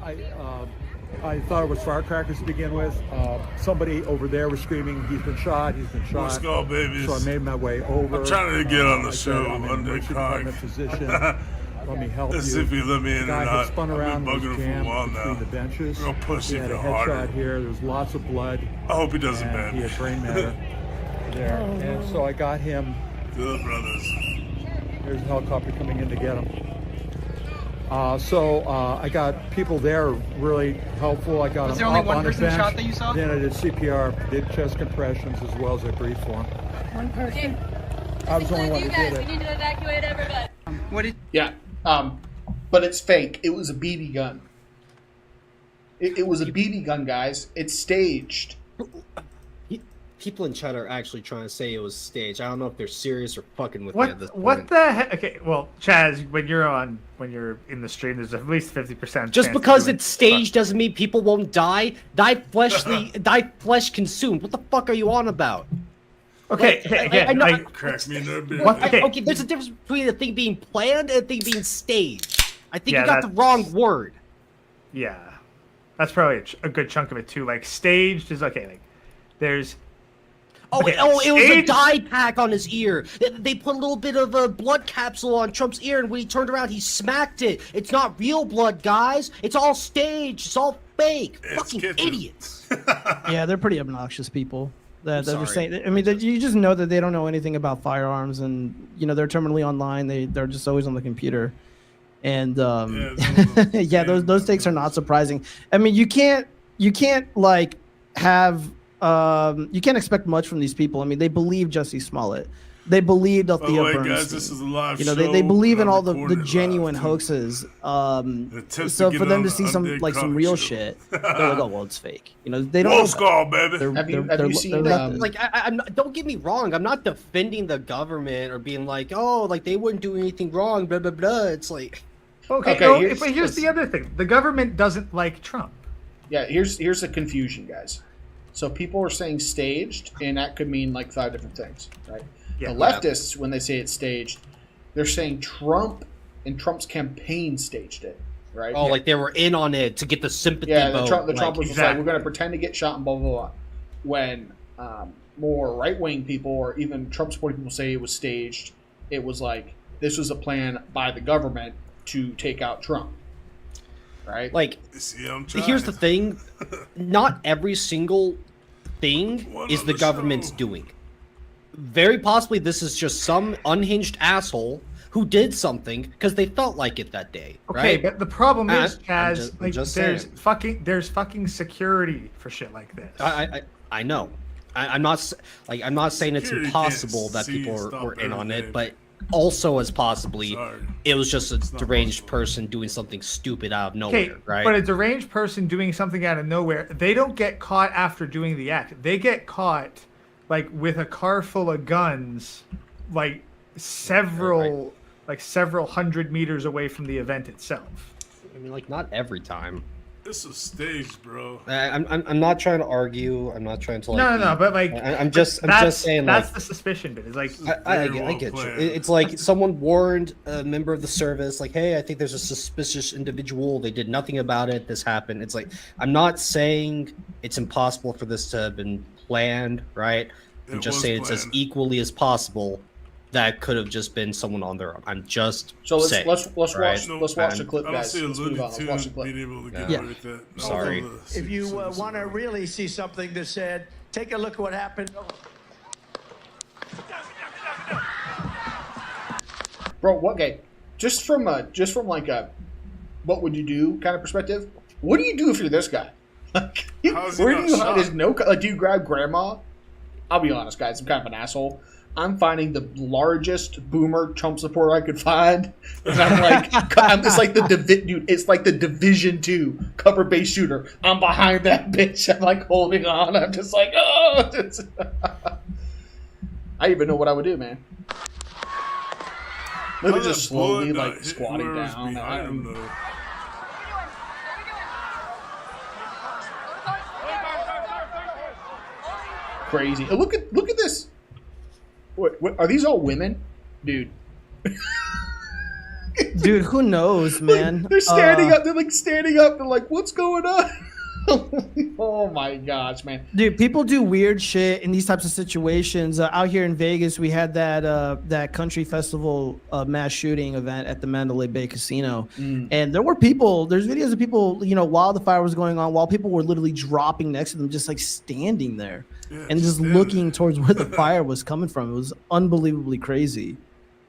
I thought it was firecrackers to begin with. Somebody over there was screaming, "He's been shot! He's been shot!" Let's go, babies. So I made my way over. I'm trying to get on the show. I'm an emergency department physician. Let me help Let's you. see if you let me in The guy or had not. spun I've around been and was bugging him for a jammed while between now. the benches. Real pussy He had a feel harder. headshot here. There was lots of blood. I hope he doesn't and ban he me. had brain matter there. And so I got him. Good brothers. There's a helicopter coming in to get him. I got people there really helpful. I got Was him there only up one on the person bench. shot that you saw? Then I did CPR, did chest compressions as well as I breathed for him. One person. I was the only one you who guys, did we it. need to evacuate everybody. What did? Yeah, but it's fake. It was a BB gun. It was a BB gun, guys. It's staged. People in chat are actually trying to say it was staged. I don't know if they're serious or fucking with me at this point. What the heck? Okay, well, Chaz, when you're in the stream, there's at least 50%. Just because it's staged doesn't mean people won't die. Die flesh consumed. What the fuck are you on about? Okay, I know. Crack me in the bit. Okay. There's a difference between a thing being planned and a thing being staged. I think Yeah, you got the wrong word. Yeah, that's probably a good chunk of it too. Like staged is okay. Like there's. Okay, it was a staged- dye pack on his ear. They put a little bit of a blood capsule on Trump's ear, and when he turned around, he smacked it. It's not real blood, guys. It's all staged. It's all fake. Fucking idiots. Yeah, they're pretty obnoxious people. They're just saying. I mean, you just know that they don't know anything about firearms, and they're terminally online. They're just always on the computer, and yeah, those takes are not surprising. I mean, you can't like have. You can't expect much from these people. I mean, they believe Jussie Smollett. They believed Althea Bernstein. Guys, this is a live show. They believe in all the genuine hoaxes. So for them to see some real shit, they're like, oh well, it's fake. They don't. Wolf Skull, baby. Have you seen like I'm not, don't get me wrong. I'm not defending the government or being like, oh, like they wouldn't do anything wrong. Blah blah blah. It's like, okay. But here's the other thing. The government doesn't like Trump. Yeah, here's the confusion, guys. So people are saying staged, and that could mean like 5 different things, right? Yeah, the leftists, when they say it's staged, they're saying Trump and Trump's campaign staged it, right? oh, like they were in on it to get the sympathy Yeah, vote. the Trump was exactly. like, we're going to pretend to get shot and blah, blah, blah. When more right-wing people or even Trump-supporting people say it was staged, it was like, this was a plan by the government to take out Trump, right? Like, See, here's the thing. Not every single thing is the government's doing. Very possibly this is just some unhinged asshole who did something because they felt like it that day. Okay, right? but the problem is, I'm Chaz, just there's fucking security for shit like this. I know. I'm not saying it's Security impossible can't that see people and stop were in on everything. it, but also as possibly Sorry. it was just a not deranged possible. person doing something stupid out of nowhere, Okay, right? but a deranged person doing something out of nowhere, they don't get caught after doing the act. They get caught like with a car full of guns, like several hundred meters away from the event itself. I mean, like, not every time. This is staged, bro. I'm not trying to argue. I'm not trying to No, but like I'm just saying that's like the suspicion bit. It's like I Very well get you. planned. It's like someone warned a member of the service, like, hey, I think there's a suspicious individual. They did nothing about it. This happened. It's like, I'm not saying it's impossible for this to have been planned, right? I'm It just was saying it's as planned. equally as possible that could have just been someone on their own. I'm just So saying. let's watch right? let's watch the clip, I don't guys. see a Let's move Looney on. Let's watch the Tune clip. being able to get Yeah. away with that. Sorry. If you want to really see something that said, take a look at what happened. Bro, okay. Just from like a what would you do kind of perspective, what do you do if you're this guy? Like, How's he where not do you hide shot? his no? Like, do you grab grandma? I'll be honest, guys. I'm kind of an asshole. I'm finding the largest boomer Trump supporter I could find, and I'm like, it's like the dude. It's like the Division II cover base shooter. I'm behind that bitch. I'm like holding on. I'm just like, oh. I even know what I would do, man. Maybe How just that bullet slowly not like hit squatting whoever's down. behind him, though. Crazy. Oh, look at this. What are these all women, dude? Dude, who knows, man? They're standing up. They're like standing up. They're like, "What's going on?" Oh my gosh, man! Dude, people do weird shit in these types of situations. Out here in Vegas, we had that country festival mass shooting event at the Mandalay Bay Casino, and there were people. There's videos of people, you know, while the fire was going on, while people were literally dropping next to them, just like standing there and just looking towards where the fire was coming from. It was unbelievably crazy.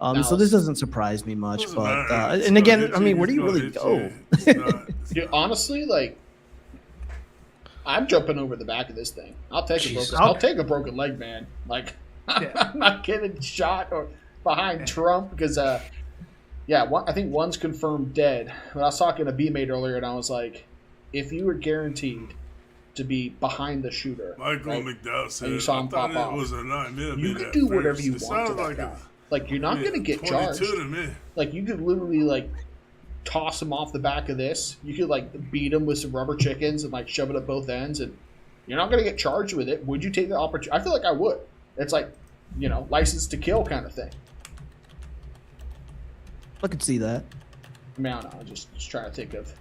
So this doesn't surprise me much, but and again, I mean, where do you really go? Dude, honestly, like, I'm jumping over the back of this thing. I'll take a broken leg, man. Like, I'm not getting shot or behind Trump because, I think one's confirmed dead. But I was talking to B-Mate earlier, and I was like, if you were guaranteed to be behind the shooter, Michael McDowell said, and you saw him pop off, you could do whatever you want to that guy. Like, you're not going to get charged. Like, you could literally, like, toss him off the back of this. You could, like, beat him with some rubber chickens and, like, shove it at both ends, and you're not going to get charged with it. Would you take the opportunity? I feel like I would. It's like, you know, license to kill kind of thing. I could see that. I mean, I don't know. I'm just trying to think of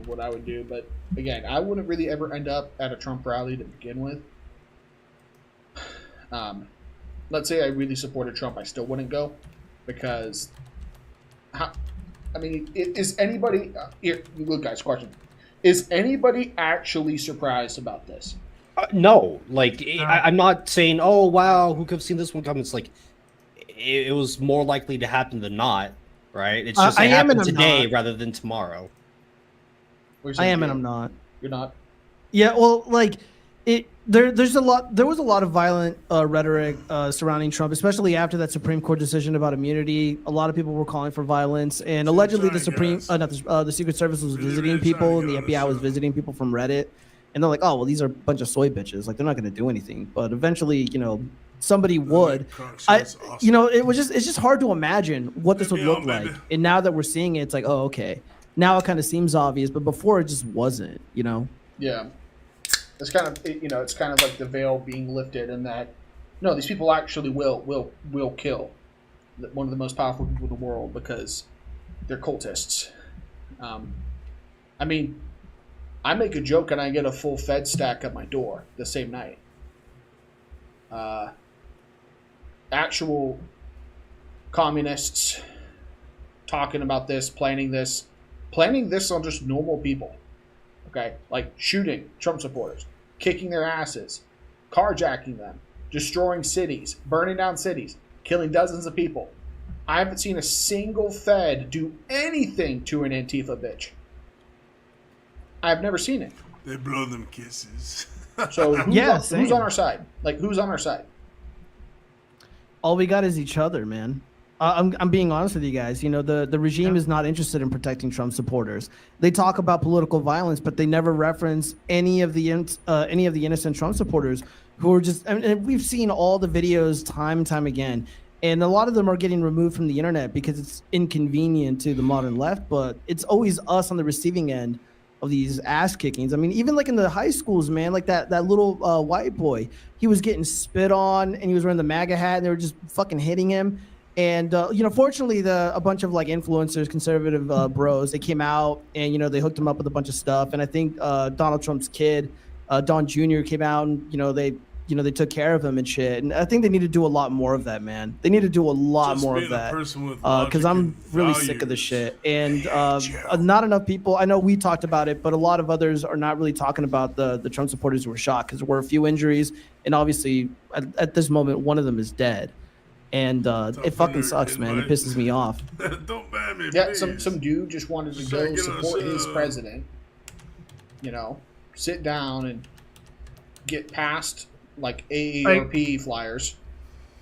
what I would do. But, again, I wouldn't really ever end up at a Trump rally to begin with. Let's say I really supported Trump, I still wouldn't go because, is anybody here? Look, guys, question: is anybody actually surprised about this? No, like I'm not saying, oh wow, who could have seen this one coming? It's like it was more likely to happen than not, right? It's just it happened today rather than tomorrow. I am and I'm not. You're not. Yeah, well, like there was a lot of violent rhetoric surrounding Trump, especially after that Supreme Court decision about immunity. A lot of people were calling for violence, and allegedly the Secret Service was visiting people, and the FBI was visiting people from Reddit, and they're like, oh well, these are a bunch of soy bitches, like they're not going to do anything. But eventually, you know, somebody would. You know, it's just hard to imagine what this would look like. And now that we're seeing it, it's like, oh okay, now it kind of seems obvious, but before it just wasn't. You know. Yeah. It's kind of, you know, it's kind of like the veil being lifted, and that no, these people actually will kill one of the most powerful people in the world because they're cultists. I mean, I make a joke and I get a full Fed stack at my door the same night. Actual communists talking about this, planning this on just normal people. Okay, like shooting Trump supporters, kicking their asses, carjacking them, destroying cities, burning down cities, killing dozens of people. I haven't seen a single Fed do anything to an Antifa bitch. I've never seen it. They blow them kisses. So who's on our side? Like, who's on our side? All we got is each other, man. I'm being honest with you guys. You know, the regime is not interested in protecting Trump supporters. They talk about political violence, but they never reference any of the innocent Trump supporters who are just. I mean, we've seen all the videos time and time again, and a lot of them are getting removed from the internet because it's inconvenient to the modern left. But it's always us on the receiving end of these ass kickings. I mean, even like in the high schools, man, like that little white boy, he was getting spit on, and he was wearing the MAGA hat, and they were just fucking hitting him. And, you know, fortunately, a bunch of like influencers, conservative bros, they came out and, you know, they hooked him up with a bunch of stuff. And I think Donald Trump's kid, Don Jr., came out and, they took care of him and shit. And I think they need to do a lot more of that, man. They need to do a lot more of that because I'm really sick of this shit. And not enough people, I know we talked about it, but a lot of others are not really talking about the Trump supporters who were shot because there were a few injuries. And obviously, at this moment, one of them is dead. And it fucking sucks, man. It pisses me off. Don't ban me, yeah, please. some dude just wanted to go support his president. You know, sit down and get past like AARP flyers.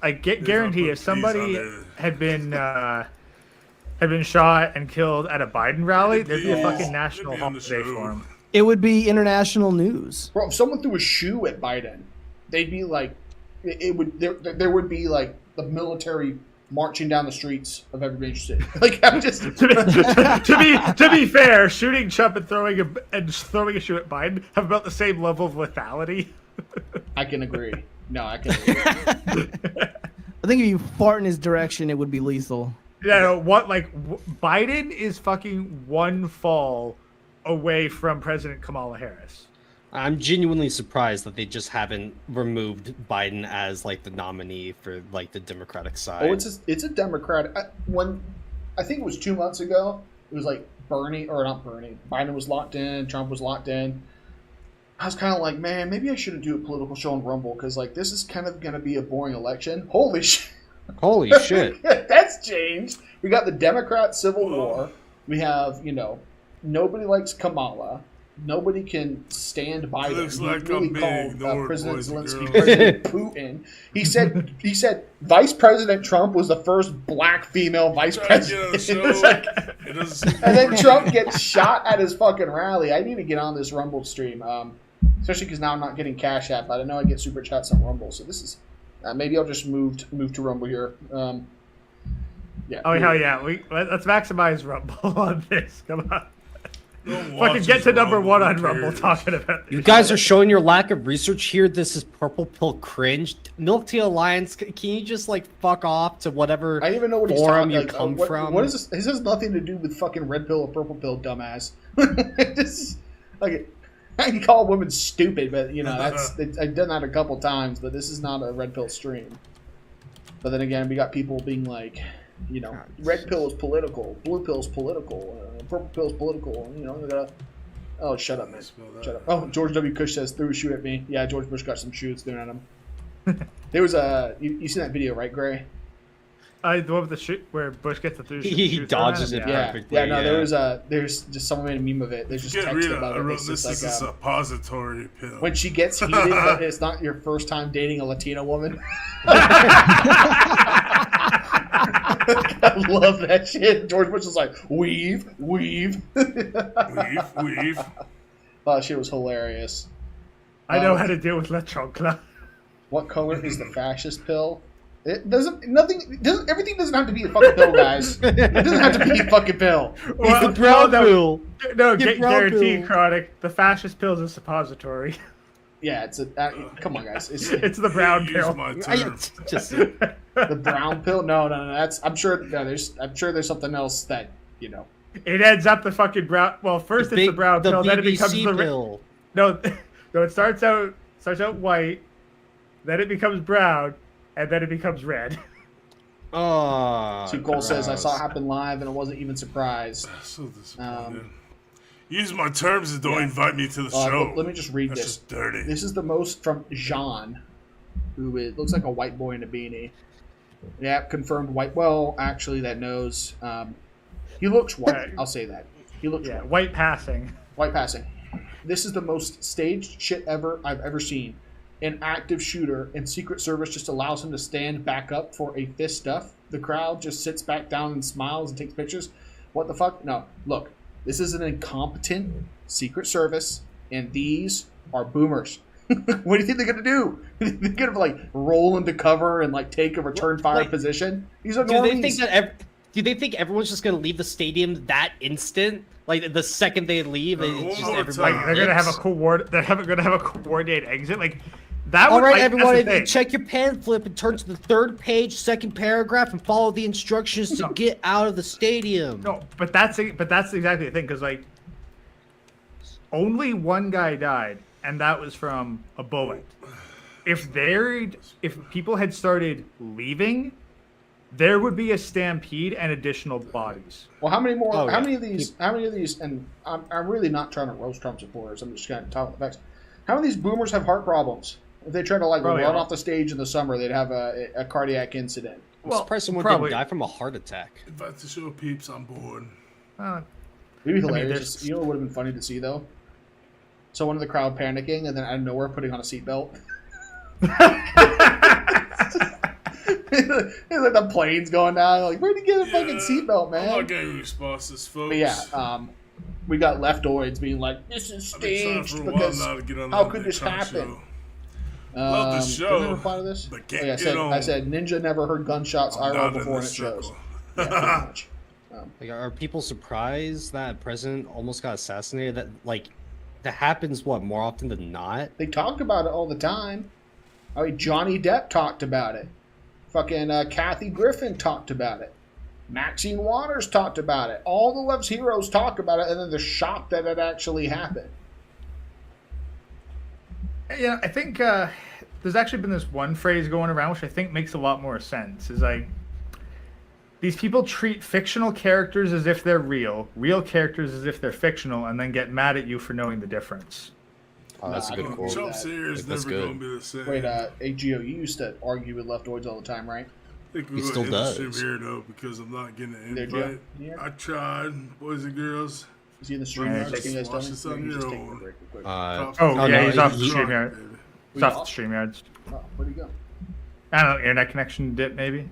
I guarantee if somebody had been shot and killed at a Biden rally, there'd be a fucking national holiday for him. It would be international news. Bro, if someone threw a shoe at Biden, they'd be like, there would be like the military marching down the streets of every major city. Like, I'm just to be fair, shooting Trump and throwing a shoe at Biden have about the same level of lethality. I can agree. No, I can agree. I think if you fart in his direction, it would be lethal. Yeah, no, Biden is fucking one fall away from President Kamala Harris. I'm genuinely surprised that they just haven't removed Biden as like the nominee for like the Democratic side. Oh, it's a Democratic. I think it was 2 months ago. It was like Biden was locked in, Trump was locked in. I was kind of like, man, maybe I shouldn't do a political show on Rumble because like this is kind of going to be a boring election. Holy shit. Holy shit. That's changed. We got the Democrat Civil War. We have, nobody likes Kamala. Nobody can stand Biden. Looks like I'm being ignored, President boys and Zelensky, girls. President Putin. He said Vice President Trump was the first black female vice president. It's like- and then Trump gets shot at his fucking rally. I need to get on this Rumble stream, especially because now I'm not getting Cash App, but I know I get super chats on Rumble. So this is maybe I'll just move to Rumble here. Yeah. Oh hell yeah! Let's maximize Rumble on this. Come on. Fucking Watch get this to number Rumble, one on who Rumble cares? talking about this. You guys are showing your lack of research here. This is Purple Pill cringe. Milk Tea Alliance, can you just like fuck off to whatever I don't even know what he's forum talking you like, come from? What is this? This has nothing to do with fucking red pill or purple pill, dumbass. This, like, I can call women stupid, but I've done that a couple times. But this is not a red pill stream. But then again, we got people being like, red pill is political, blue pill is political, purple pill is political. We gotta. Oh, shut up, man. Shut up. Oh, George W. Bush says threw a shoe at me. Yeah, George Bush got some shoes thrown at him. There was you seen that video, right, Gray? The one with the shoot where Bush gets the three. He dodges it Yeah, perfectly. yeah. No, there's just someone made a meme of it. There's just Get text rid about of it. It's this just is a like suppository pill. when she gets heated, but it's not your first time dating a Latina woman. I love that shit. George Bush is like, weave. Weave. Oh, shit was hilarious. I know how to deal with La Choncla. What color is the fascist pill? It doesn't. Everything doesn't have to be a fucking pill, guys. It doesn't have to be a fucking pill. It's the brown pill. No, Get brown guaranteed, pill. Chronic. The fascist pill is a suppository. Yeah, it's a. Come on, guys. It's the brown Use pill. my term. Just The brown pill? No. That's. I'm sure. No, I'm sure there's something else that. It ends up the fucking brown. Well, first it's the brown pill, then it becomes the pill. no. It starts out white, then it becomes brown, and then it becomes red. Oh. See, Cole says I saw it happen live and I wasn't even surprised. So disappointed. Use my terms and don't invite me to the Let show. me just read That's this. just dirty. This is the most from Jean, who looks like a white boy in a beanie. Yeah, confirmed white. Well, actually, that knows. He looks white. Right. I'll say that. He looks Yeah, white. white passing. White passing. This is the most staged shit I've ever seen. An active shooter, and Secret Service just allows him to stand back up for a fist stuff. The crowd just sits back down and smiles and takes pictures. What the fuck? No, look. This is an incompetent Secret Service, and these are boomers. What do you think they're gonna do? They're gonna like roll into cover and like take a return fire position. These are Do they normies. think that? Do they think everyone's just gonna leave the stadium that instant? Like the second they leave, One it's just more everybody. time. They're gonna have a They're gonna have a coordinated exit. Like that. All would, right, like, everyone, that's the thing. check your pen flip and turn to the third page, second paragraph, and follow the instructions to get out of the stadium. No, but that's exactly the thing because like only one guy died, and that was from a bullet. If people had started leaving, there would be a stampede and additional bodies. Well, how many more? Oh, how yeah. many of these? How many of these? And I'm really not trying to roast Trump supporters. I'm just going to talk about the facts. How many of these boomers have heart problems? If they try to like Probably run all. off the stage in the summer, they'd have a cardiac incident. I'm surprised someone probably. didn't die from a heart attack. Invite the show peeps on board. Uh, It'd be mean, hilarious. there's- You know what would have been funny to see though? Someone in the crowd panicking and then out of nowhere putting on a seatbelt. It's like the plane's going down. Like, where'd you get a fucking seatbelt, I'm man? not getting responses, folks. But yeah, we got leftoids being like, "This is I've been trying staged for a while because now to get on how that could this Trump happen?" show. Love the Did show, I reply to this? but can't I get on. said Ninja never heard gunshots I'm IRL not in before and this it shows. circle. Yeah, pretty much. Like, are people surprised that president almost got assassinated? That happens more often than not. They talk about it all the time. I mean, Johnny Depp talked about it. Fucking Kathy Griffin talked about it. Maxine Waters talked about it. All the Love's heroes talk about it, and then they're shocked that it actually happened. Yeah, I think there's actually been this one phrase going around which I think makes a lot more sense. Is like, these people treat fictional characters as if they're real characters as if they're fictional, and then get mad at you for knowing the difference. Oh, that's a good quote. Trump's here is That's never good. going to be the same. Wait, AGO, you used to argue with leftoids all the time, right? I think He still does. Here though, because I'm not getting an Did you? invite. Yeah. I tried, boys and girls. Is he in the stream? Yeah, Can just you guys tell watch me? this on Maybe just your take a own. break real quick. Oh, Oh, yeah, no, he's off the he- StreamYard. Baby. He's off the StreamYards. Oh, where'd he go? I don't know, internet connection dip maybe.